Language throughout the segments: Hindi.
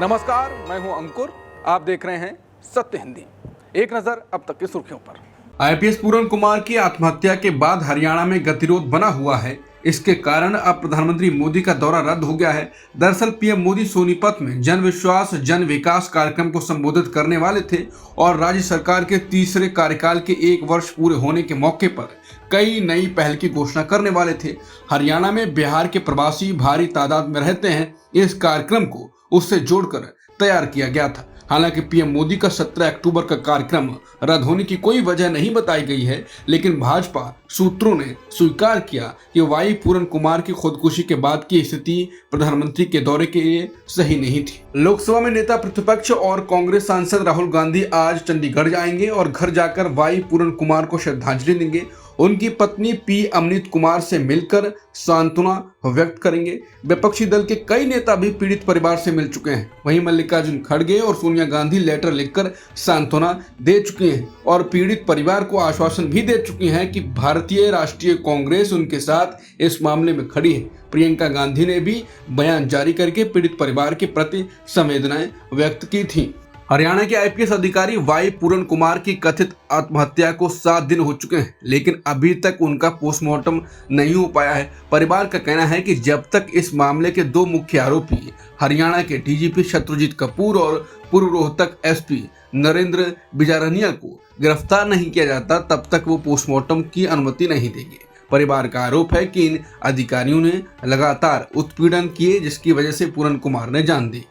नमस्कार, मैं हूं अंकुर। आप देख रहे हैं सत्य हिंदी। एक नजर अब तक की सुर्खियों पर। आईपीएस पूरन कुमार की आत्महत्या के बाद हरियाणा में गतिरोध बना हुआ है। इसके कारण अब प्रधानमंत्री मोदी का दौरा रद्द हो गया है। दरअसल पीएम मोदी सोनीपत में जन विश्वास जन विकास कार्यक्रम को संबोधित करने वाले थे और राज्य सरकार के तीसरे कार्यकाल के 1 वर्ष पूरे होने के मौके पर कई नई पहल की घोषणा करने वाले थे। हरियाणा में बिहार के प्रवासी भारी तादाद में रहते हैं। इस कार्यक्रम को उससे जोड़कर तैयार किया गया था। हालांकि पीएम मोदी का 17 अक्टूबर का कार्यक्रम रद्द होने की कोई वजह नहीं बताई गई है, लेकिन भाजपा सूत्रों ने स्वीकार किया कि वाई पूरन कुमार की खुदकुशी के बाद की स्थिति प्रधानमंत्री के दौरे के लिए सही नहीं थी। लोकसभा में नेता प्रतिपक्ष और कांग्रेस सांसद राहुल गांधी आज चंडीगढ़ जाएंगे और घर जाकर वाई पूरन कुमार को श्रद्धांजलि देंगे। उनकी पत्नी पी अमनीत कुमार से मिलकर सांत्वना व्यक्त करेंगे। विपक्षी दल के कई नेता भी पीड़ित परिवार से मिल चुके हैं। वहीं मल्लिकार्जुन खड़गे और सोनिया गांधी लेटर लिखकर सांत्वना दे चुकी हैं और पीड़ित परिवार को आश्वासन भी दे चुकी हैं कि भारतीय राष्ट्रीय कांग्रेस उनके साथ इस मामले में खड़ी है। प्रियंका गांधी ने भी बयान जारी करके पीड़ित परिवार के प्रति संवेदनाएं व्यक्त की थी। हरियाणा के आईपीएस अधिकारी वाई पूरन कुमार की कथित आत्महत्या को 7 दिन हो चुके हैं, लेकिन अभी तक उनका पोस्टमार्टम नहीं हो पाया है। परिवार का कहना है कि जब तक इस मामले के 2 मुख्य आरोपी हरियाणा के डीजीपी शत्रुजीत कपूर और पूर्व रोहतक एसपी नरेंद्र बिजारनिया को गिरफ्तार नहीं किया जाता, तब तक वो पोस्टमार्टम की अनुमति नहीं देंगे। परिवार का आरोप है कि इन अधिकारियों ने लगातार उत्पीड़न किए, जिसकी वजह से पूरन कुमार ने जान दी।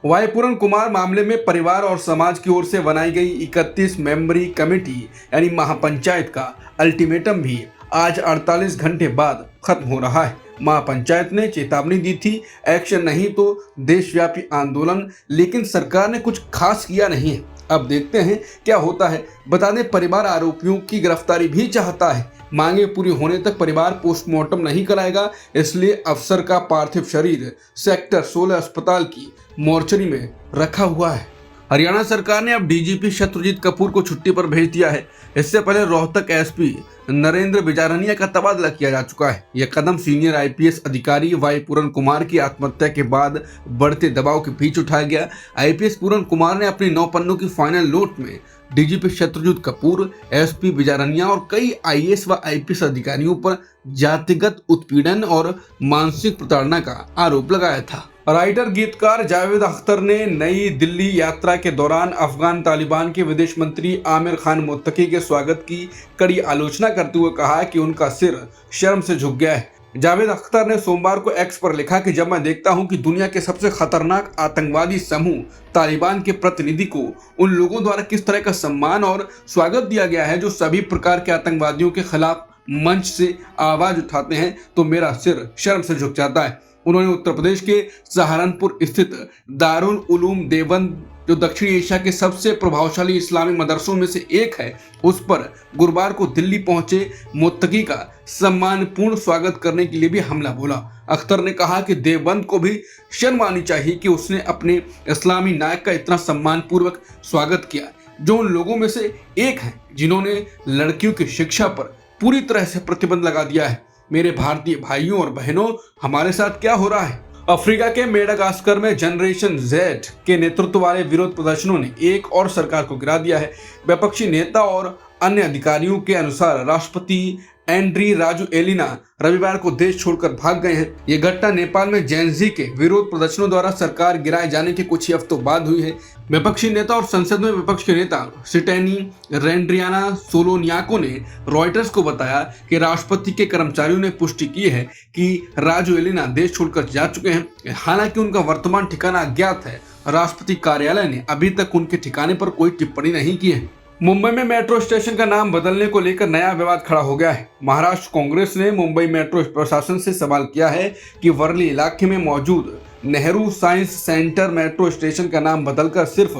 वाई पूरन कुमार मामले में परिवार और समाज की ओर से बनाई गई 31 मेंबरी कमेटी यानी महापंचायत का अल्टीमेटम भी आज 48 घंटे बाद खत्म हो रहा है। महापंचायत ने चेतावनी दी थी, एक्शन नहीं तो देशव्यापी आंदोलन, लेकिन सरकार ने कुछ खास किया नहीं है। अब देखते हैं क्या होता है। बता दें, परिवार आरोपियों की गिरफ्तारी भी चाहता है। मांगे पूरी होने तक परिवार पोस्टमार्टम नहीं कराएगा, इसलिए अफसर का पार्थिव शरीर सेक्टर 16 अस्पताल की मोर्चरी में रखा हुआ है। हरियाणा सरकार ने अब डीजीपी शत्रुजीत कपूर को छुट्टी पर भेज दिया है। इससे पहले रोहतक एसपी नरेंद्र बिजारनिया का तबादला किया जा चुका है। यह कदम सीनियर आईपीएस अधिकारी वाई पूरन कुमार की आत्महत्या के बाद बढ़ते दबाव के बीच उठाया गया। आईपीएस पूरन कुमार ने अपनी 9 पन्नों की फाइनल नोट में डीजीपी शत्रुजीत कपूर, एसपी बिजारनिया और कई आईएएस व आईपीएस अधिकारियों पर जातिगत उत्पीड़न और मानसिक प्रताड़ना का आरोप लगाया था। राइटर गीतकार जावेद अख्तर ने नई दिल्ली यात्रा के दौरान अफगान तालिबान के विदेश मंत्री आमिर खान मुत्तकी के स्वागत की कड़ी आलोचना करते हुए कहा कि उनका सिर शर्म से झुक गया है। जावेद अख्तर ने सोमवार को एक्स पर लिखा कि जब मैं देखता हूं कि दुनिया के सबसे खतरनाक आतंकवादी समूह तालिबान के प्रतिनिधि को उन लोगों द्वारा किस तरह का सम्मान और स्वागत दिया गया है जो सभी प्रकार के आतंकवादियों के खिलाफ मंच से आवाज उठाते हैं, तो मेरा सिर शर्म से झुक जाता है। उन्होंने उत्तर प्रदेश के सहारनपुर स्थित दारुल उलूम देवबंद, जो दक्षिण एशिया के सबसे प्रभावशाली इस्लामी मदरसों में से एक है, उस पर गुरुवार को दिल्ली पहुंचे मुत्तकी का सम्मानपूर्ण स्वागत करने के लिए भी हमला बोला। अख्तर ने कहा कि देवबंद को भी शर्म आनी चाहिए कि उसने अपने इस्लामी नायक का इतना सम्मानपूर्वक स्वागत किया, जो उन लोगों में से एक है जिन्होंने लड़कियों की शिक्षा पर पूरी तरह से प्रतिबंध लगा दिया है। मेरे भारतीय भाइयों और बहनों, हमारे साथ क्या हो रहा है? अफ्रीका के मेडागास्कर में जनरेशन जेड के नेतृत्व वाले विरोध प्रदर्शनों ने एक और सरकार को गिरा दिया है। विपक्षी नेता और अन्य अधिकारियों के अनुसार राष्ट्रपति एंड्री राजू एलिना रविवार को देश छोड़कर भाग गए हैं। ये घटना नेपाल में जेनजी के विरोध प्रदर्शनों द्वारा सरकार गिराए जाने के कुछ ही हफ्तों बाद हुई है। विपक्षी नेता और संसद में विपक्ष के नेता सिटेनी रेंड्रियाना सोलोनियाको ने रॉयटर्स को बताया कि राष्ट्रपति के कर्मचारियों ने पुष्टि की है कि राजू एलिना देश छोड़कर जा चुके हैं। हालांकि उनका वर्तमान ठिकाना अज्ञात है। राष्ट्रपति कार्यालय ने अभी तक उनके ठिकाने पर कोई टिप्पणी नहीं की है। मुंबई में मेट्रो स्टेशन का नाम बदलने को लेकर नया विवाद खड़ा हो गया है। महाराष्ट्र कांग्रेस ने मुंबई मेट्रो प्रशासन से सवाल किया है कि वर्ली इलाके में मौजूद Nehru science centre metro station का नाम बदलकर सिर्फ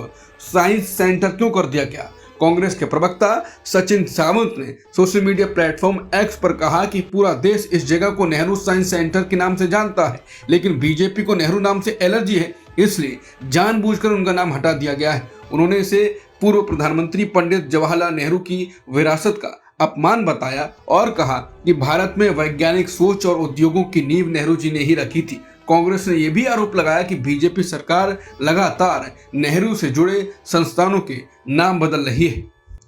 साइंस सेंटर क्यों कर दिया गया। कांग्रेस के प्रवक्ता सचिन सावंत ने सोशल मीडिया प्लेटफॉर्म एक्स पर कहा कि पूरा देश इस जगह को नेहरू साइंस सेंटर के नाम से जानता है, लेकिन बीजेपी को नेहरू नाम से एलर्जी है, इसलिए जानबूझकर उनका नाम हटा दिया गया है। उन्होंने इसे पूर्व प्रधानमंत्री पंडित जवाहरलाल नेहरू की विरासत का अपमान बताया और कहा कि भारत में वैज्ञानिक सोच और उद्योगों की नींव नेहरू जी ने ही रखी थी। कांग्रेस ने यह भी आरोप लगाया कि बीजेपी सरकार लगातार नेहरू से जुड़े संस्थानों के नाम बदल रही है।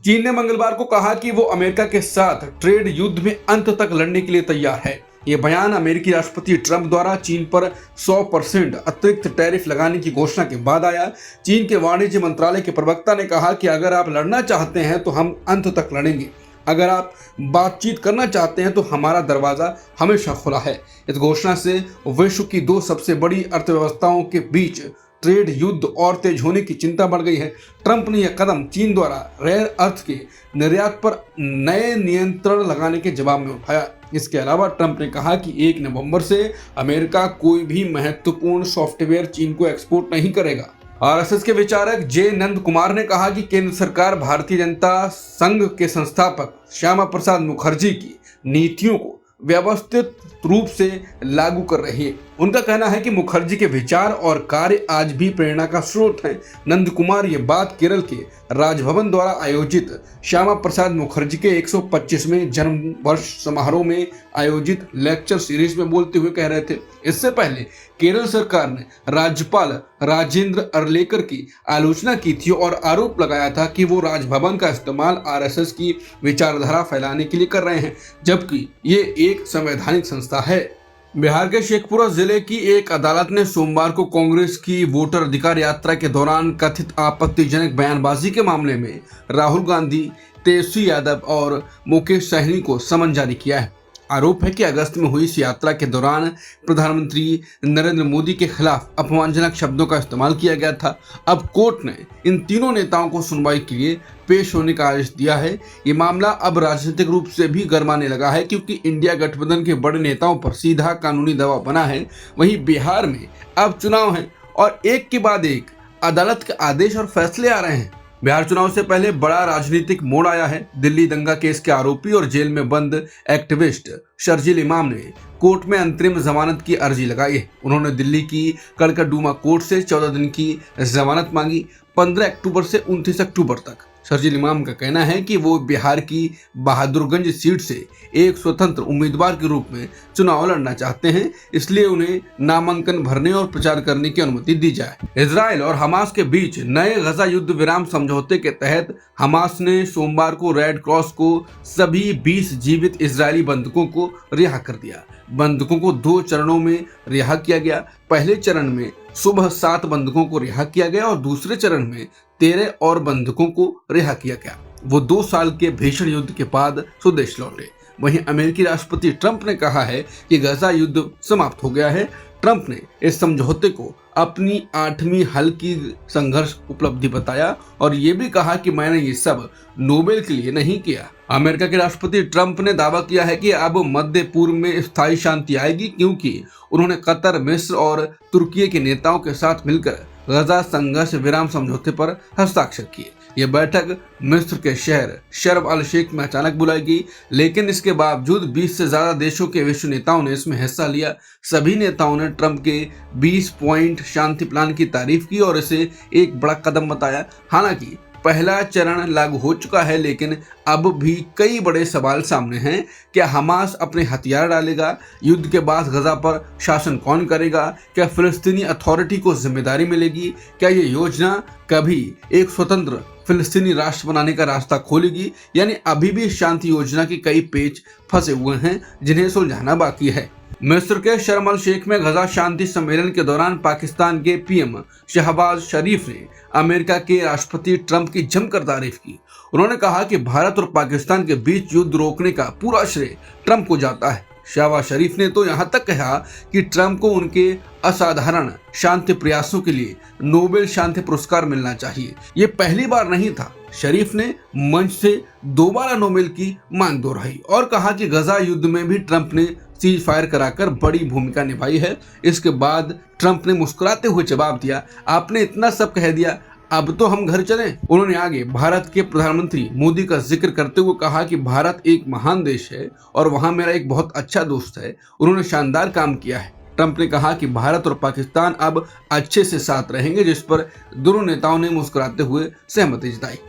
चीन ने मंगलवार को कहा कि वो अमेरिका के साथ ट्रेड युद्ध में अंत तक लड़ने के लिए तैयार है। ये बयान अमेरिकी राष्ट्रपति ट्रंप द्वारा चीन पर 100% अतिरिक्त टैरिफ लगाने की घोषणा के बाद आया। चीन के वाणिज्य मंत्रालय के प्रवक्ता ने कहा कि अगर आप लड़ना चाहते हैं तो हम अंत तक लड़ेंगे। अगर आप बातचीत करना चाहते हैं तो हमारा दरवाजा हमेशा खुला है। इस घोषणा से विश्व की दो सबसे बड़ी अर्थव्यवस्थाओं के बीच ट्रेड युद्ध और तेज होने की चिंता बढ़ गई है। ट्रंप ने यह कदम चीन द्वारा रेयर अर्थ के निर्यात पर नए नियंत्रण लगाने के जवाब में उठाया। इसके अलावा ट्रंप ने कहा कि 1 नवंबर से अमेरिका कोई भी महत्वपूर्ण सॉफ्टवेयर चीन को एक्सपोर्ट नहीं करेगा। आरएसएस के विचारक जे नंद कुमार ने कहा कि केंद्र सरकार भारतीय जनता संघ के संस्थापक श्यामा प्रसाद मुखर्जी की नीतियों को व्यवस्थित रूप से लागू कर रही है। उनका कहना है कि मुखर्जी के विचार और कार्य आज भी प्रेरणा का स्रोत हैं। नंद कुमार ये बात केरल के राजभवन द्वारा आयोजित श्यामा प्रसाद मुखर्जी के 125वें जन्म वर्ष समारोह में आयोजित लेक्चर सीरीज में बोलते हुए कह रहे थे। इससे पहले केरल सरकार ने राज्यपाल राजेंद्र अरलेकर की आलोचना की थी और आरोप लगाया था कि वो राजभवन का इस्तेमाल आरएसएस की विचारधारा फैलाने के लिए कर रहे हैं, जबकि ये एक संवैधानिक संस्था है। बिहार के शेखपुरा जिले की एक अदालत ने सोमवार को कांग्रेस की वोटर अधिकार यात्रा के दौरान कथित आपत्तिजनक बयानबाजी के मामले में राहुल गांधी, तेजस्वी यादव और मुकेश सहनी को समन जारी किया है। आरोप है कि अगस्त में हुई इस यात्रा के दौरान प्रधानमंत्री नरेंद्र मोदी के खिलाफ अपमानजनक शब्दों का इस्तेमाल किया गया था। अब कोर्ट ने इन तीनों नेताओं को सुनवाई के लिए पेश होने का आदेश दिया है। ये मामला अब राजनीतिक रूप से भी गरमाने लगा है, क्योंकि इंडिया गठबंधन के बड़े नेताओं पर सीधा कानूनी दबाव बना है। वहीं बिहार में अब चुनाव है और एक के बाद एक अदालत के आदेश और फैसले आ रहे हैं। बिहार चुनाव से पहले बड़ा राजनीतिक मोड़ आया है। दिल्ली दंगा केस के आरोपी और जेल में बंद एक्टिविस्ट शर्जील इमाम ने कोर्ट में अंतरिम जमानत की अर्जी लगाई है। उन्होंने दिल्ली की कड़कड़डूमा कोर्ट से 14 दिन की जमानत मांगी। 15 अक्टूबर से 29 अक्टूबर तक शर्जील इमाम का कहना है कि वो बिहार की बहादुरगंज सीट से एक स्वतंत्र उम्मीदवार के रूप में चुनाव लड़ना चाहते हैं, इसलिए उन्हें नामांकन भरने और प्रचार करने की अनुमति दी जाए। इजराइल और हमास के बीच नए गजा युद्ध विराम समझौते के तहत हमास ने सोमवार को रेड क्रॉस को सभी 20 जीवित इजरायली बंधकों को रिहा कर दिया। बंधकों को 2 चरणों में रिहा किया गया। पहले चरण में सुबह 7 बंधकों को रिहा किया गया और दूसरे चरण में 13 और बंधकों को रिहा किया गया। वो 2 साल के भीषण युद्ध के बाद स्वदेश लौटे। वहीं अमेरिकी राष्ट्रपति ट्रंप ने कहा है कि गजा युद्ध समाप्त हो गया है। ट्रंप ने इस समझौते को अपनी 8वीं हल्की संघर्ष उपलब्धि बताया और ये भी कहा कि मैंने ये सब नोबेल के लिए नहीं किया। अमेरिका के राष्ट्रपति ट्रंप ने दावा किया है कि अब मध्य पूर्व में स्थायी शांति आएगी, क्योंकि उन्होंने कतर, मिस्र और तुर्की के नेताओं के साथ मिलकर गजा संघर्ष विराम समझौते पर हस्ताक्षर किए। यह बैठक मिस्र के शहर शर्म अल शेख में अचानक बुलाई गई, लेकिन इसके बावजूद 20 से ज्यादा देशों के विश्व नेताओं ने इसमें हिस्सा लिया। सभी नेताओं ने ट्रंप के 20 पॉइंट शांति प्लान की तारीफ की और इसे एक बड़ा कदम बताया। हालांकि पहला चरण लागू हो चुका है, लेकिन अब भी कई बड़े सवाल सामने हैं। क्या हमास अपने हथियार डालेगा? युद्ध के बाद गजा पर शासन कौन करेगा? क्या फिलिस्तीनी अथॉरिटी को जिम्मेदारी मिलेगी? क्या ये योजना कभी एक स्वतंत्र फिलिस्तीनी राष्ट्र बनाने का रास्ता खोलेगी? यानी अभी भी शांति योजना के कई पेच फंसे हुए हैं जिन्हें सुलझाना बाकी है। मिस्र के शर्म अल शेख में गजा शांति सम्मेलन के दौरान पाकिस्तान के पीएम शहबाज शरीफ ने अमेरिका के राष्ट्रपति ट्रंप की जमकर तारीफ की। उन्होंने कहा कि भारत और पाकिस्तान के बीच युद्ध रोकने का पूरा श्रेय ट्रंप को जाता है। शहबाज शरीफ ने तो यहां तक कहा कि ट्रंप को उनके असाधारण शांति प्रयासों के लिए नोबेल शांति पुरस्कार मिलना चाहिए। ये पहली बार नहीं था। शरीफ ने मंच से दोबारा नोबेल की मांग दोहराई और कहा कि गजा युद्ध में भी ट्रंप ने सीज फायर कराकर बड़ी भूमिका निभाई है। इसके बाद ट्रंप ने मुस्कुराते हुए जवाब दिया, आपने इतना सब कह दिया, अब तो हम घर चलें। उन्होंने आगे भारत के प्रधानमंत्री मोदी का जिक्र करते हुए कहा कि भारत एक महान देश है और वहां मेरा एक बहुत अच्छा दोस्त है, उन्होंने शानदार काम किया है। ट्रंप ने कहा कि भारत और पाकिस्तान अब अच्छे से साथ रहेंगे, जिस पर दोनों नेताओं ने मुस्कुराते हुए सहमति जताई।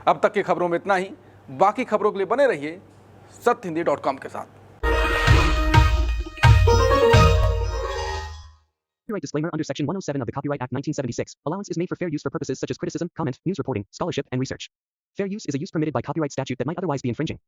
अब तक की खबरों में इतना ही। बाकी खबरों के लिए बने रहिए सत्यहिंदी.com के साथ। Copyright disclaimer under Section 107 of the Copyright Act 1976. Allowance is made for fair use for purposes such as criticism, comment, news reporting, scholarship, and research. Fair use is a use permitted by copyright statute that might otherwise be infringing.